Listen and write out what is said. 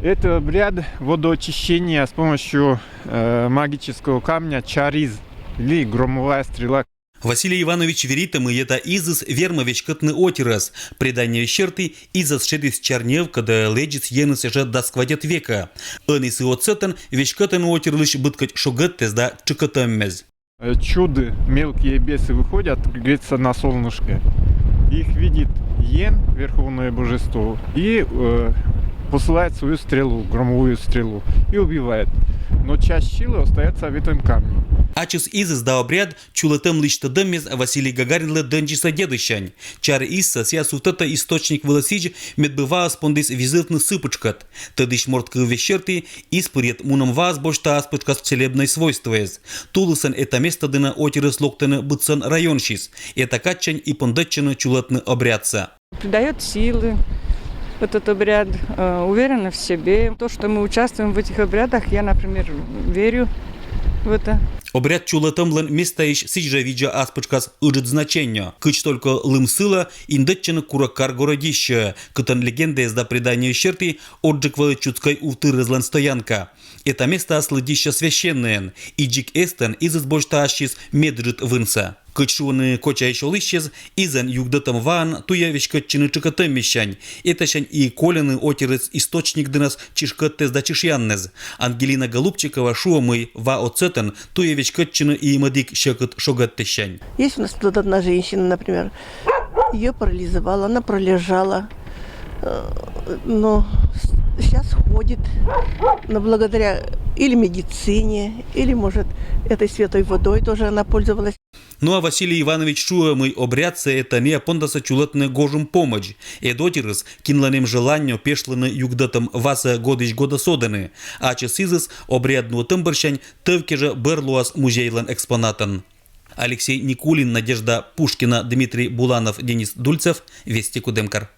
Это обряд водоочищения с помощью магического камня чариз или громовая стрела. Василий Иванович веритам это изыс вермович кытны отирас. Предание щерты изыс шедис чернев, когда леджис еныс же досквадет века. Анис и оцетан вещь кытын отирлыш быткать шугаттес да чикатаммез. Чуды, мелкие бесы выходят, как говорится, на солнышко. Их видит Йен, Верховное Божество, и посылает свою стрелу, громовую стрелу, и убивает. Но часть силы остается в этом камне. Ачис изыс да обряд чулатым лишь мез Василий Гагарин ле дэнджиса дедыщань. Чар исса ся сутата источник велосидж медбыва спондис визитны сыпочкат. Тадыш мордка вещерты испырет муном вас бошта аспочка с целебной свойствуез. Тулысан это место дына отирыс локтаны бытсан районшис. Это качань и пондатчаны чулатны обрядца. Придает силы. Вот этот обряд, уверена в себе. То, что мы участвуем в этих обрядах, я, например, верю в это. Обряд чулатымлын местаиш сиджа виджа аспочкас ыжит значение. Кыч только лымсыла индатчаны кураккар городище. Кытан легенда из да предания щерты отжиквалы чуцкай увтырызлан стоянка. Это место аслыдище священное. Иджик эстен из избольштащис меджит вынса. Кычуны коча еще лыщез, изен югдатам ван, туя вещкатчины чикатам мещань. Это щань и колены отирец источник дынас чишкаттез да чишьяннез. Ангелина Голубчикова шуомый ва оцетен, туя вещкатчины и мадик щекот шогаттещань. Есть у нас тут одна женщина, например, ее парализовала, она пролежала, но сейчас ходит, но благодаря или медицине, или, может, этой святой водой тоже она пользовалась. Ну а Василий Иванович шуомый обрядца это не пондаса чулатны гожум помощь. Эдотирыс кинланем желанню пешланы югдатам васа годыш года соданы. А часизыс обрядну тымбырщань тывке же берлуас музейлан экспонатан. Алексей Никулин, Надежда Пушкина, Дмитрий Буланов, Денис Дульцев. Вести Кудемкар.